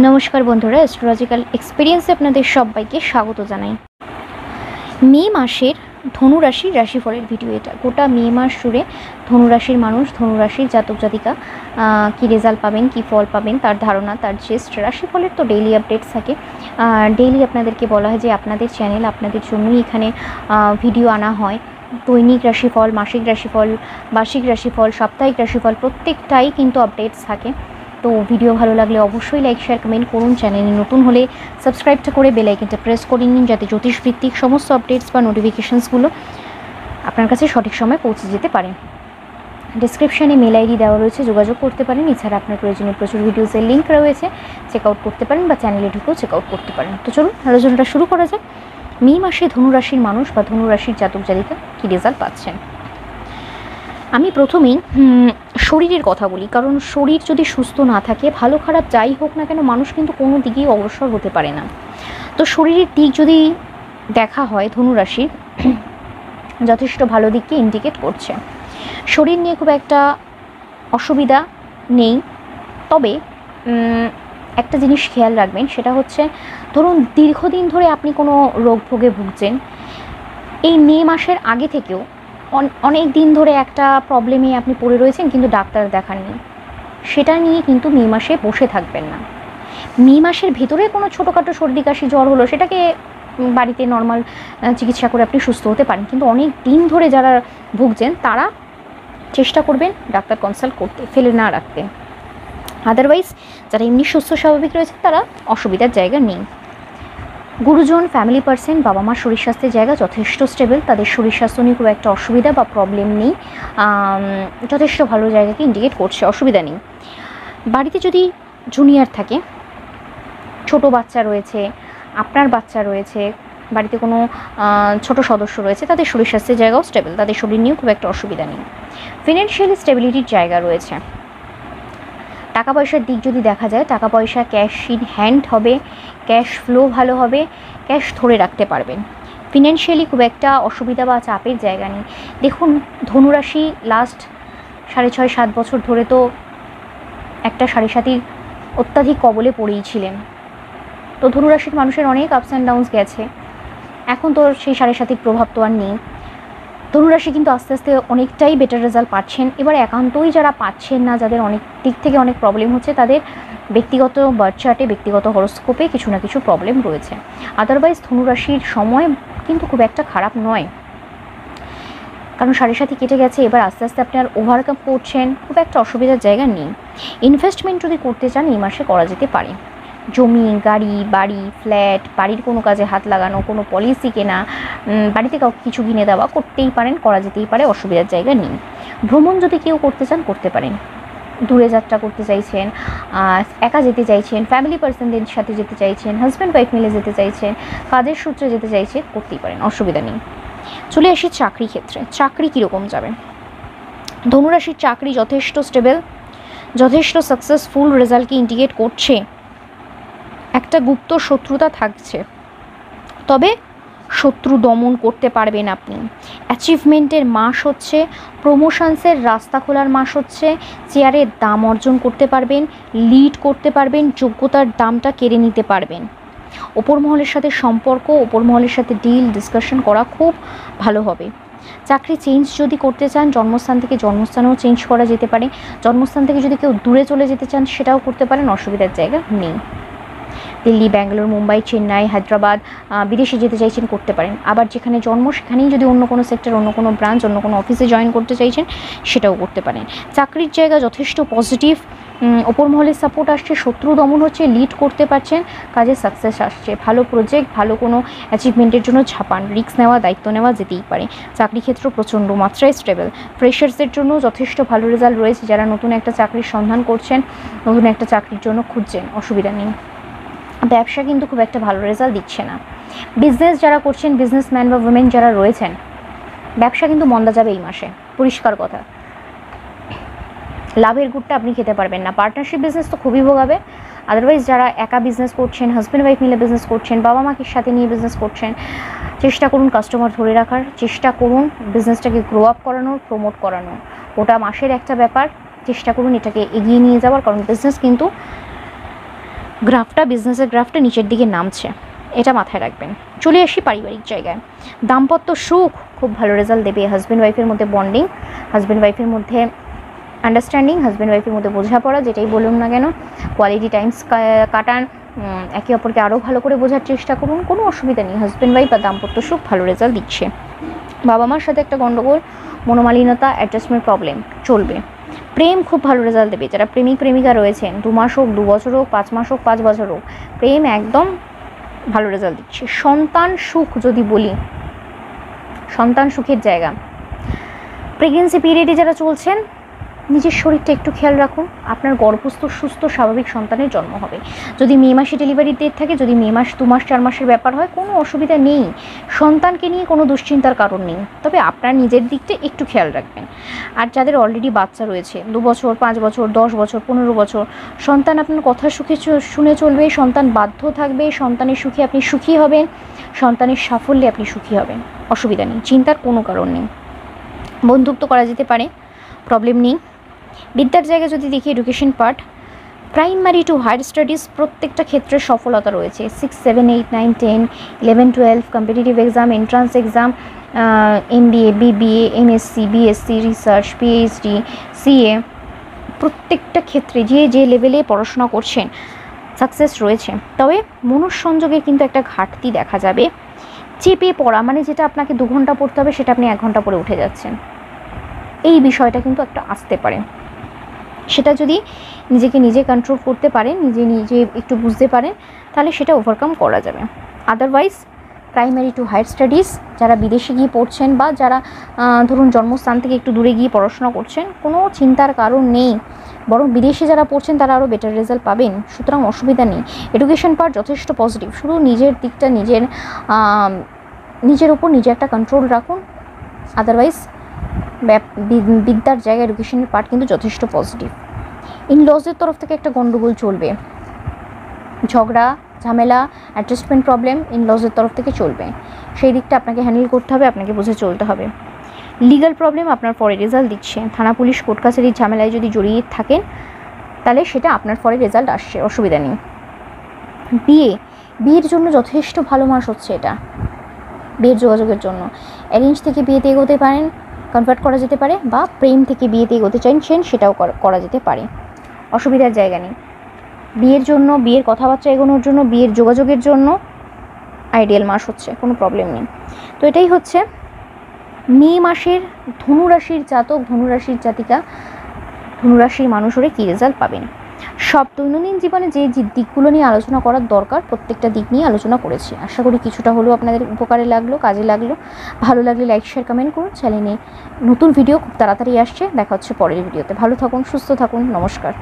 নমস্কার বন্ধুরা, অ্যাস্ট্রোলজিক্যাল এক্সপিরিয়েন্সে আপনাদের সবাইকে স্বাগত জানাই। মে মাসের ধনুরাশির রাশিফলের ভিডিও এটা। গোটা মে মাস জুড়ে ধনুরাশির মানুষ, ধনুরাশির জাতক জাতিকা কী রেজাল্ট পাবেন, কী ফল পাবেন, তার ধারণা, তার জেস্ট। রাশিফলের তো ডেইলি আপডেটস থাকে। ডেইলি আপনাদেরকে বলা হয় যে আপনাদের চ্যানেল, আপনাদের জন্যই এখানে ভিডিও আনা হয়। দৈনিক রাশিফল, মাসিক রাশিফল, বার্ষিক রাশিফল, সাপ্তাহিক রাশিফল প্রত্যেকটাই কিন্তু আপডেটস থাকে। তো ভিডিও ভালো লাগলে অবশ্যই লাইক, শেয়ার, কমেন্ট করুন। চ্যানেলে নতুন হলে সাবস্ক্রাইবটা করে বেল আইকনটা প্রেস করে নিন, যাতে জ্যোতিষভিত্তিক সমস্ত আপডেটস বা নোটিফিকেশানসগুলো আপনার কাছে সঠিক সময় পৌঁছে যেতে পারে। ডিসক্রিপশানে মেল আইডি দেওয়া রয়েছে, যোগাযোগ করতে পারেন। এছাড়া আপনার প্রয়োজনীয় প্রচুর ভিডিওসের লিঙ্ক রয়েছে, চেক আউট করতে পারেন বা চ্যানেলে ঢুকেও চেক আউট করতে পারেন। তো চলুন আলোচনাটা শুরু করা যাক। মে মাসে ধনুরাশির মানুষ বা ধনুরাশির জাতক জাতিকা কী রেজাল্ট পাচ্ছেন। আমি প্রথমেই শরীরের কথা বলি, কারণ শরীর যদি সুস্থ না থাকে, ভালো খারাপ যাই হোক না কেন, মানুষ কিন্তু কোনো দিকেই অগ্রসর হতে পারে না। তো শরীরের দিক যদি দেখা হয়, ধনুরাশির যথেষ্ট ভালো দিককে ইন্ডিকেট করছে। শরীর নিয়ে খুব একটা অসুবিধা নেই, তবে একটা জিনিস খেয়াল রাখবেন, সেটা হচ্ছে ধরুন দীর্ঘদিন ধরে আপনি কোনো রোগ ভোগে ভুগছেন, এই মে মাসের আগে থেকেও অনেক দিন ধরে একটা প্রবলেমে আপনি পড়ে রয়েছেন কিন্তু ডাক্তার দেখাননি, সেটা নিয়ে কিন্তু মে মাসে বসে থাকবেন না। মে মাসের ভেতরে কোনো ছোটোখাটো সর্দি কাশি জ্বর হলো, সেটাকে বাড়িতে নর্মাল চিকিৎসা করে আপনি সুস্থ হতে পারেন, কিন্তু অনেক দিন ধরে যারা ভুগছেন তারা চেষ্টা করবেন ডাক্তার কনসাল্ট করতে, ফেলে না রাখতে। আদারওয়াইজ যারা এমনি সুস্থ স্বাভাবিক রয়েছে তারা অসুবিধার জায়গা নেই। গুরুজন, ফ্যামিলি পার্সন, বাবা মার শরীর স্বাস্থ্যের জায়গা যথেষ্ট স্টেবল, তাদের শরীর স্বাস্থ্য নিয়ে খুব একটা অসুবিধা বা প্রবলেম নেই, যথেষ্ট ভালো জায়গাকে ইন্ডিকেট করছে, অসুবিধা নেই। বাড়িতে যদি জুনিয়র থাকে, ছোট বাচ্চা রয়েছে, আপনার বাচ্চা রয়েছে, বাড়িতে কোনো ছোট সদস্য রয়েছে, তাদের শরীর স্বাস্থ্যের জায়গাও স্টেবল, তাদের শরীর নিয়েও খুব একটা অসুবিধা নেই। ফিনান্সিয়ালি স্টেবিলিটির জায়গা রয়েছে। টাকা পয়সার দিক যদি দেখা যায়, টাকা পয়সা ক্যাশ ইন হ্যান্ড হবে, ক্যাশ ফ্লো ভালো হবে, ক্যাশ ধরে রাখতে পারবেন। ফিনান্সিয়ালি খুব একটা অসুবিধা বা চাপের জায়গা নেই। দেখুন, ধনুরাশি লাস্ট 6.5-7 বছর ধরে তো একটা সাড়ে সাতির অত্যাধিক কবলে পড়েই ছিলেন। তো ধনুরাশির মানুষের অনেক আপস অ্যান্ড ডাউনস গেছে, এখন তো সেই সাড়ে সাতির প্রভাব তো আর নেই। ধনুরাশি কিন্তু আস্তে আস্তে অনেকটাই বেটার রেজাল্ট পাচ্ছেন। এবার একান্তই যারা পাচ্ছেন না, যাদের অনেক দিক থেকে অনেক প্রবলেম হচ্ছে, তাদের ব্যক্তিগত বার্থ চার্টে, ব্যক্তিগত হরোস্কোপে কিছু না কিছু প্রবলেম রয়েছে। আদারওয়াইজ ধনুরাশির সময় কিন্তু খুব একটা খারাপ নয়, কারণ সাড়ে সাথে কেটে গেছে, এবার আস্তে আস্তে আপনি আর ওভারকাম করছেন, খুব একটা অসুবিধার জায়গা নেই। ইনভেস্টমেন্ট যদি করতে চান এই মাসে করা যেতে পারে। জমি, গাড়ি, বাড়ি, ফ্ল্যাট, বাড়ির কোনো কাজে হাত লাগানো, কোনো পলিসি কেনা, বাড়িতে কাউকে কিছু কিনে দেওয়া করতেই পারেন, করা যেতেই পারে, অসুবিধার জায়গা নেই। ভ্রমণ যদি কেউ করতে চান করতে পারেন, দূরে যাত্রা করতে চাইছেন, একা যেতে চাইছেন, ফ্যামিলি পার্সনদের সাথে যেতে চাইছেন, হাজব্যান্ড ওয়াইফ মিলে যেতে চাইছেন, কাজের সূত্রে যেতে চাইছেন, করতেই পারেন, অসুবিধা নেই। চলে আসি চাকরি ক্ষেত্রে। চাকরি কীরকম যাবে? ধনুরাশির চাকরি যথেষ্ট স্টেবল, যথেষ্ট সাকসেসফুল রেজাল্টকে ইন্ডিকেট করছে। একটা গুপ্ত শত্রুতা থাকছে, তবে শত্রু দমন করতে পারবেন আপনি। অ্যাচিভমেন্টের মাস হচ্ছে, প্রমোশনসের রাস্তা খোলার মাস হচ্ছে, চেয়ারের দাম অর্জন করতে পারবেন, লিড করতে পারবেন, যোগ্যতার দামটা কেড়ে নিতে পারবেন। ওপর মহলের সাথে সম্পর্ক, ওপর মহলের সাথে ডিল ডিসকাশন করা খুব ভালো হবে। চাকরি চেঞ্জ যদি করতে চান, জন্মস্থান থেকে জন্মস্থানেও চেঞ্জ করা যেতে পারে। জন্মস্থান থেকে যদি কেউ দূরে চলে যেতে চান সেটাও করতে পারেন, অসুবিধার জায়গা নেই। দিল্লি, ব্যাঙ্গালোর, মুম্বাই, চেন্নাই, হায়দ্রাবাদ, বিদেশে যেতে চাইছেন করতে পারেন। আবার যেখানে জন্ম সেখানেই যদি অন্য কোনো সেক্টর, অন্য কোনো ব্রাঞ্চ, অন্য কোনো অফিসে জয়েন করতে চাইছেন সেটাও করতে পারেন। চাকরির জায়গা যথেষ্ট পজিটিভ, ওপর মহলের সাপোর্ট আসছে, শত্রু দমন হচ্ছে, লিড করতে পারছেন, কাজে সাকসেস আসছে, ভালো প্রজেক্ট, ভালো কোনো অ্যাচিভমেন্টের জন্য ঝাঁপান, রিস্ক নেওয়া, দায়িত্ব নেওয়া যেতেই পারে। চাকরি ক্ষেত্র প্রচণ্ড মাত্রায় স্টেবল। ফ্রেশার্সদের জন্য যথেষ্ট ভালো রেজাল্ট রয়েছে, যারা নতুন একটা চাকরির সন্ধান করছেন, নতুন একটা চাকরির জন্য খুঁজছেন, অসুবিধা নেই। ব্যবসা কিন্তু খুব একটা ভালো রেজাল্ট দিচ্ছে না। বিজনেস যারা করছেন, বিজনেসম্যান বা উইমেন যারা রয়েছেন, ব্যবসা কিন্তু মন্দা যাবে এই মাসে, পরিষ্কার কথা। লাভের গুড়টা আপনি খেতে পারবেন না। পার্টনারশিপ বিজনেস তো খুবই ভোগাবে। আদারওয়াইজ যারা একা বিজনেস করছেন, হাজব্যান্ড ওয়াইফ মিলে বিজনেস করছেন, বাবা মাকে সাথে নিয়ে বিজনেস করছেন, চেষ্টা করুন কাস্টমার ধরে রাখার, চেষ্টা করুন বিজনেসটাকে গ্রো আপ করানোর, প্রমোট করানোর। ওটা মাসের একটা ব্যাপার, চেষ্টা করুন এটাকে এগিয়ে নিয়ে যাওয়ার, কারণ বিজনেস কিন্তু গ্রাফটা, বিজনেসের গ্রাফটা নিচের দিকে নামছে, এটা মাথায় রাখবেন। চলে আসি পারিবারিক জায়গায়। দাম্পত্য সুখ খুব ভালো রেজাল্ট দেবে। হাজব্যান্ড ওয়াইফের মধ্যে বন্ডিং, হাজব্যান্ড ওয়াইফের মধ্যে আন্ডারস্ট্যান্ডিং, হাজব্যান্ড ওয়াইফের মধ্যে বোঝাপড়া, যেটাই বলুন না কেন, কোয়ালিটি টাইমস কাটান, একে অপরকে আরও ভালো করে বোঝার চেষ্টা করুন, কোনো অসুবিধা নেই। হাজব্যান্ড ওয়াইফ বা দাম্পত্য সুখ ভালো রেজাল্ট দিচ্ছে। বাবা মার সাথে একটা গণ্ডগোল, মনোমালিন্যতা, অ্যাডজাস্টমেন্ট প্রবলেম চলবে। প্রেম খুব ভালো রেজাল্ট দেবে। যারা প্রেমিক প্রেমিকা রয়েছেন, 2 মাস হোক, 2 বছর হোক, 5 মাস হোক, 5 বছর হোক, প্রেম একদম ভালো রেজাল্ট দিচ্ছে। সন্তান সুখ যদি বলি, সন্তান সুখের জায়গা, প্রেগনেন্সি পিরিয়ডে যারা চলছেন, নিজের শরীরটা একটু খেয়াল রাখুন। আপনার গর্ভস্থ সুস্থ স্বাভাবিক সন্তানের জন্ম হবে। যদি মে মাসে ডেলিভারি ডেট থাকে, যদি মে মাস 2 মাস 4 মাসের ব্যাপার হয়, কোনো অসুবিধা নেই। সন্তানকে নিয়ে কোনো দুশ্চিন্তার কারণ নেই, তবে আপনার নিজের দিকটা একটু খেয়াল রাখবেন। আর যাদের অলরেডি বাচ্চা রয়েছে, 2 বছর, 5 বছর, 10 বছর, 15 বছর, সন্তান আপনার কথা শুনে চলবে, সন্তান বাধ্য থাকবে, সন্তানের সুখে আপনি সুখী হবেন, সন্তানের সাফল্যে আপনি সুখী হবেন, অসুবিধা নেই, চিন্তার কোনো কারণ নেই। বন্ধুত্ব করা যেতে পারে, প্রবলেম নেই। বিদ্যার জায়গায় যদি দেখি, education part, primary to higher studies প্রত্যেকটা ক্ষেত্রে সফলতা রয়েছে। 6, 7, 8, 9, 10, 11, 12, competitive exam, entrance exam, MBA, BBA, MSc, BSc, research, PhD, CA, প্রত্যেকটা ক্ষেত্রে যে লেভেলে পড়াশোনা করছেন সাকসেস রয়েছে। তবে মনঃসংযোগের কিন্তু একটা ঘাটতি দেখা যাবে। চেপে পড়া, মানে যেটা আপনাকে 2 ঘন্টা পড়তে হবে সেটা আপনি 1 ঘন্টা পরে উঠে যাচ্ছেন, এই বিষয়টা কিন্তু একটা আসতে পারে। সেটা যদি নিজে কন্ট্রোল করতে পারেন, নিজে একটু বুঝতে পারেন, তাহলে সেটা ওভারকাম করা যাবে। Otherwise primary to higher studies যারা বিদেশে গিয়ে পড়ছেন, বা যারা ধরুন জন্মস্থান থেকে একটু দূরে গিয়ে পড়াশোনা করছেন, কোনো চিন্তার কারণ নেই। বরং বিদেশে যারা পড়ছেন তারা আরও বেটার রেজাল্ট পাবেন, সুতরাং অসুবিধা নেই। এডুকেশন পার্ট যথেষ্ট পজিটিভ। শুধু নিজের দিকটা, নিজের উপর নিজে একটা কন্ট্রোল রাখুন। আদারওয়াইজ বিদ্যার জায়গায় এডুকেশনের পার্ট কিন্তু যথেষ্ট পজিটিভ। ইনলজের তরফ থেকে একটা গণ্ডগোল চলবে, ঝগড়া, ঝামেলা, অ্যাডজাস্টমেন্ট প্রবলেম ইনলজের তরফ থেকে চলবে। সেই দিকটা আপনাকে হ্যান্ডেল করতে হবে, আপনাকে বুঝে চলতে হবে। লিগ্যাল প্রবলেম আপনার পরে রেজাল্ট দিচ্ছে। থানা পুলিশ কোর্ট কাছারির ঝামেলায় যদি জড়িয়ে থাকেন, তাহলে সেটা আপনার পরে রেজাল্ট আসছে, অসুবিধা নেই। বিয়ের জন্য যথেষ্ট ভালো মাস হচ্ছে এটা। বিয়ের যোগাযোগের জন্য অ্যারেঞ্জ থেকে বিয়েতে এগোতে পারেন, কনভার্ট করা যেতে পারে, বা প্রেম থেকে বিয়েতে এগোতে চাইছেন সেটাও করা যেতে পারে, অসুবিধার জায়গা নেই। বিয়ের জন্য, বিয়ের কথাবার্তা এগোনোর জন্য, বিয়ের যোগাযোগের জন্য আইডিয়াল মাস হচ্ছে, কোনো প্রবলেম নেই। তো এটাই হচ্ছে মে মাসের ধনুরাশির জাতক, ধনুরাশির জাতিকা, ধনুরাশির মানুষেরা কী রেজাল্ট পাবেন। সব দৈনন্দিন জীবনে যে দিকগুলো নিয়ে আলোচনা করার দরকার, প্রত্যেকটা দিক নিয়ে আলোচনা করেছি। আশা করি কিছুটা হলেও আপনাদের উপকারে লাগলো, কাজে লাগলো। ভালো লাগলে লাইক, শেয়ার, কমেন্ট করুন। চ্যানেলে নতুন ভিডিও খুব তাড়াতাড়ি আসছে, দেখা হচ্ছে পরের ভিডিওতে। ভালো থাকুন, সুস্থ থাকুন, নমস্কার।